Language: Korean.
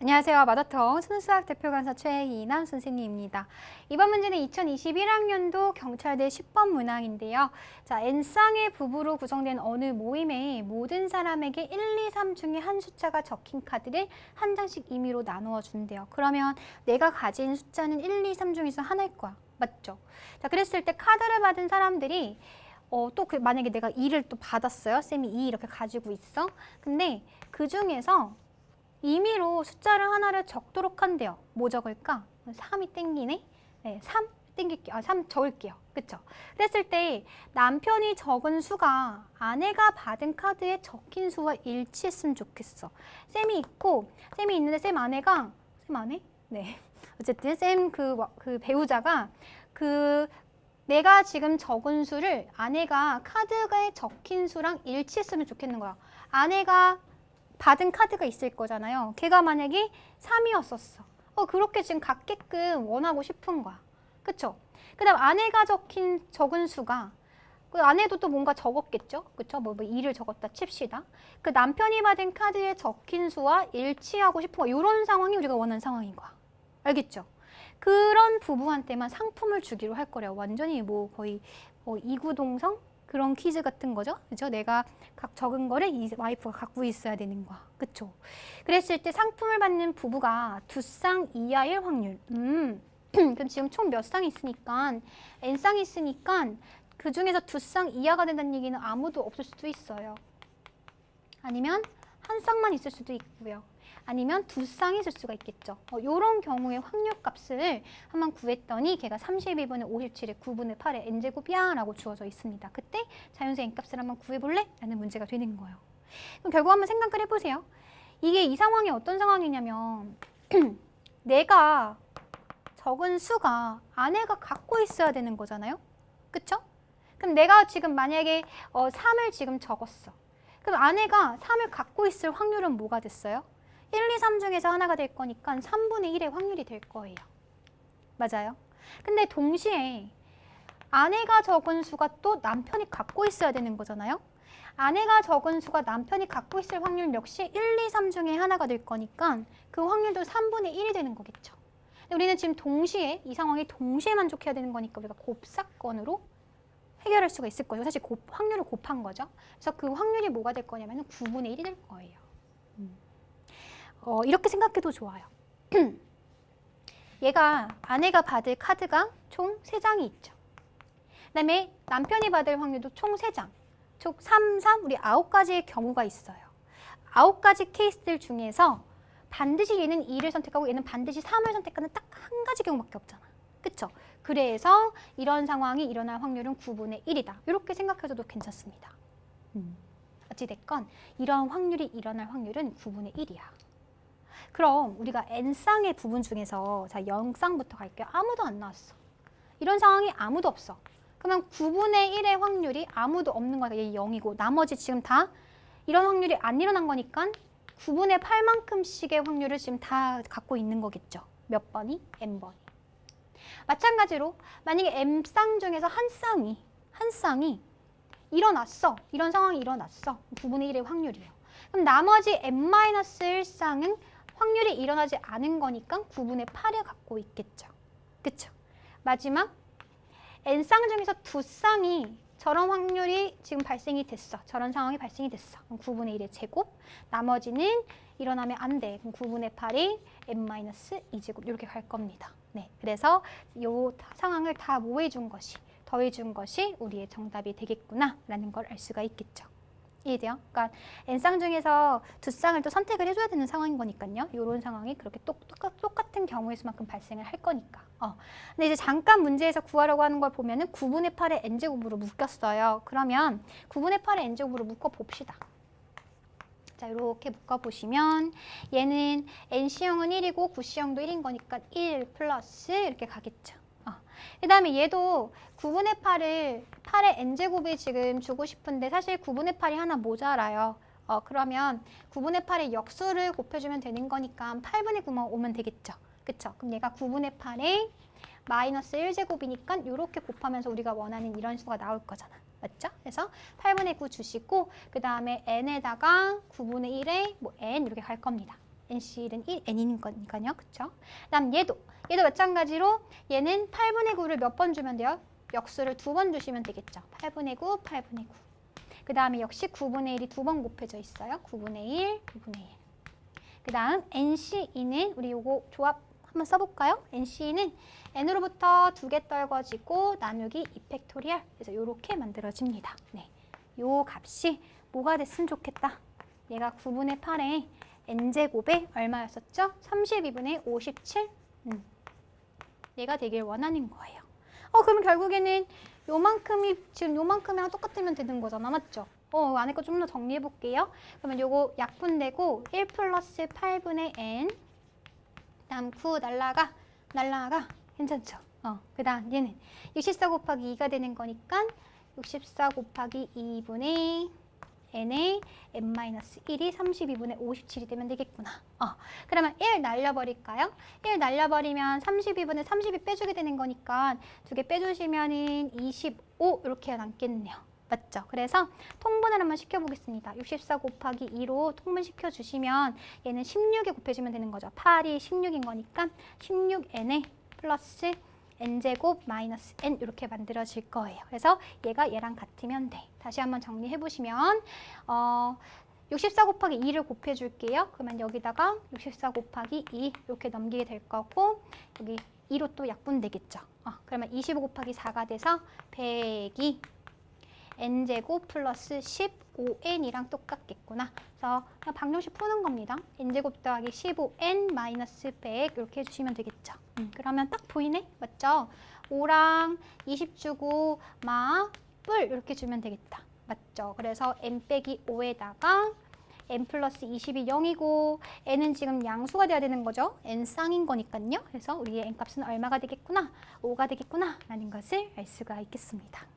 안녕하세요. 마더텅 수능수학 대표 강사 최이남 선생님입니다. 이번 문제는 2021학년도 경찰대 10번 문항인데요. 자, n쌍의 부부로 구성된 어느 모임에 모든 사람에게 1, 2, 3 중에 한 숫자가 적힌 카드를 한 장씩 임의로 나누어 준대요. 그러면 내가 가진 숫자는 1, 2, 3 중에서 하나일 거야. 맞죠? 자, 그랬을 때 카드를 받은 사람들이 만약에 내가 2를 또 받았어요. 쌤이 2 이렇게 가지고 있어. 근데 그 중에서 임의로 숫자를 하나를 적도록 한대요. 뭐 적을까? 3이 땡기네? 네, 3 땡길게요. 3 적을게요. 그쵸? 그랬을 때 남편이 적은 수가 아내가 받은 카드에 적힌 수와 일치했으면 좋겠어. 쌤이 있는데 쌤 아내? 네. 어쨌든 쌤 그 배우자가 내가 지금 적은 수를 아내가 카드에 적힌 수랑 일치했으면 좋겠는 거야. 아내가 받은 카드가 있을 거잖아요. 걔가 만약에 3이었었어. 그렇게 지금 같게끔 원하고 싶은 거야. 그쵸? 그 다음 아내가 적은 수가 그 아내도 또 뭔가 적었겠죠? 그쵸? 뭐 2를 적었다 칩시다. 그 남편이 받은 카드에 적힌 수와 일치하고 싶은 거. 이런 상황이 우리가 원하는 상황인 거야. 알겠죠? 그런 부부한테만 상품을 주기로 할 거래요. 완전히 뭐 거의 이구동성? 그런 퀴즈 같은 거죠. 그죠? 내가 각 적은 거를 이 와이프가 갖고 있어야 되는 거야. 그쵸? 그랬을 때 상품을 받는 부부가 2쌍 이하일 확률. 그럼 지금 총 몇 쌍이 있으니까 n쌍이 있으니까 그 중에서 2쌍 이하가 된다는 얘기는 아무도 없을 수도 있어요. 아니면 한 쌍만 있을 수도 있고요. 아니면 2쌍이 있을 수가 있겠죠. 이런 경우의 확률값을 한번 구했더니 걔가 32분의 57에 9분의 8에 n제곱이야 라고 주어져 있습니다. 그때 자연수의 n값을 한번 구해볼래? 라는 문제가 되는 거예요. 그럼 결국 한번 생각을 해보세요. 이게 이 상황이 어떤 상황이냐면 내가 적은 수가 아내가 갖고 있어야 되는 거잖아요. 그쵸? 그럼 내가 지금 만약에 3을 지금 적었어. 그럼 아내가 3을 갖고 있을 확률은 뭐가 됐어요? 1, 2, 3 중에서 하나가 될 거니까 3분의 1의 확률이 될 거예요. 맞아요? 근데 동시에 아내가 적은 수가 또 남편이 갖고 있어야 되는 거잖아요? 아내가 적은 수가 남편이 갖고 있을 확률 역시 1, 2, 3 중에 하나가 될 거니까 그 확률도 3분의 1이 되는 거겠죠. 근데 우리는 지금 동시에 이 상황이 동시에 만족해야 되는 거니까 우리가 곱사건으로 해결할 수가 있을 거죠. 사실 확률을 곱한 거죠. 그래서 그 확률이 뭐가 될 거냐면 9분의 1이 될 거예요. 이렇게 생각해도 좋아요. 아내가 받을 카드가 총 3장이 있죠. 그 다음에 남편이 받을 확률도 총 3장. 총 3, 3, 우리 9가지의 경우가 있어요. 9가지 케이스들 중에서 반드시 얘는 2를 선택하고 얘는 반드시 3을 선택하는 딱 한 가지 경우밖에 없잖아. 그쵸? 그래서 이런 상황이 일어날 확률은 9분의 1이다. 이렇게 생각해줘도 괜찮습니다. 어찌됐건 이런 확률이 일어날 확률은 9분의 1이야. 그럼 우리가 n쌍의 부분 중에서 자 0쌍부터 갈게요. 아무도 안 나왔어. 이런 상황이 아무도 없어. 그러면 9분의 1의 확률이 아무도 없는 거니까 얘 0이고 나머지 지금 다 이런 확률이 안 일어난 거니까 9분의 8만큼씩의 확률을 지금 다 갖고 있는 거겠죠. 몇 번이? n번이. 마찬가지로 만약에 m쌍 중에서 한 쌍이 일어났어. 이런 상황이 일어났어. 9분의 1의 확률이에요. 그럼 나머지 n-1쌍은 확률이 일어나지 않은 거니까 9분의 8을 갖고 있겠죠. 그쵸? 마지막 n쌍 중에서 2쌍이 저런 확률이 지금 발생이 됐어. 저런 상황이 발생이 됐어. 그럼 9분의 1의 제곱. 나머지는 일어나면 안 돼. 그럼 9분의 8이 n-2제곱 이렇게 갈 겁니다. 네, 그래서 이 상황을 다 더해준 것이 우리의 정답이 되겠구나 라는 걸 알 수가 있겠죠. 이해돼요? 그러니까 n쌍 중에서 2쌍을 또 선택을 해줘야 되는 상황인 거니까요. 이런 상황이 그렇게 똑같은 경우의 수만큼 발생을 할 거니까. 근데 이제 잠깐 문제에서 구하려고 하는 걸 보면은 9분의 8의 n제곱으로 묶였어요. 그러면 9분의 8의 n제곱으로 묶어봅시다. 자, 이렇게 묶어보시면 얘는 nC형은 1이고 9C형도 1인 거니까 1 플러스 이렇게 가겠죠. 그 다음에 얘도 9분의 8의 n제곱이 지금 주고 싶은데 사실 9분의 8이 하나 모자라요. 그러면 9분의 8의 역수를 곱해주면 되는 거니까 8분의 9만 오면 되겠죠. 그쵸? 그럼 얘가 9분의 8에 마이너스 1제곱이니까 이렇게 곱하면서 우리가 원하는 이런 수가 나올 거잖아. 맞죠? 그래서 8분의 9 주시고 그 다음에 n에다가 9분의 1에 뭐 n 이렇게 갈 겁니다. NC1은 1, N인 거니까요. 그쵸? 그다음 얘도 마찬가지로 얘는 8분의 9를 몇 번 주면 돼요? 역수를 2번 주시면 되겠죠. 8분의 9, 8분의 9. 그 다음에 역시 9분의 1이 2번 곱해져 있어요. 9분의 1, 9분의 1. 그 다음 NC2는 우리 요거 조합 한번 써볼까요? NC2는 N으로부터 2개 떨궈지고 나누기 2팩토리얼. 그래서 요렇게 만들어집니다. 네, 요 값이 뭐가 됐으면 좋겠다. 얘가 9분의 8에 N제곱에 얼마였었죠? 32분의 57. 얘가 되길 원하는 거예요. 그러면 결국에는 요만큼이 지금 요만큼이랑 똑같으면 되는 거잖아. 맞죠? 안에 거 좀 더 정리해 볼게요. 그러면 요거 약분되고 1 플러스 8분의 n 다음 9 날라가 괜찮죠? 그 다음 얘는 64 곱하기 2가 되는 거니까 64 곱하기 2분의 n에 n-1이 32분의 57이 되면 되겠구나. 그러면 1 날려버릴까요? 1 날려버리면 32분의 32 빼주게 되는 거니까 2개 빼주시면은 25 이렇게 남겠네요. 맞죠? 그래서 통분을 한번 시켜보겠습니다. 64 곱하기 2로 통분시켜주시면 얘는 16에 곱해주면 되는 거죠. 8이 16인 거니까 16n에 플러스 n제곱 마이너스 n 이렇게 만들어질 거예요. 그래서 얘가 얘랑 같으면 돼. 다시 한번 정리해보시면 64 곱하기 2를 곱해줄게요. 그러면 여기다가 64 곱하기 2 이렇게 넘기게 될 거고 여기 2로 또 약분되겠죠. 그러면 25 곱하기 4가 돼서 102 n제곱 플러스 15n이랑 똑같겠구나. 그래서 그냥 방정식 푸는 겁니다. n제곱 더하기 15n 마이너스 100 이렇게 해주시면 되겠죠. 그러면 딱 보이네? 맞죠? 5랑 20 주고 뿔 이렇게 주면 되겠다. 맞죠? 그래서 n 빼기 5에다가 n 플러스 20이 0이고 n은 지금 양수가 돼야 되는 거죠. n 쌍인 거니까요. 그래서 우리의 n 값은 얼마가 되겠구나? 5가 되겠구나 라는 것을 알 수가 있겠습니다.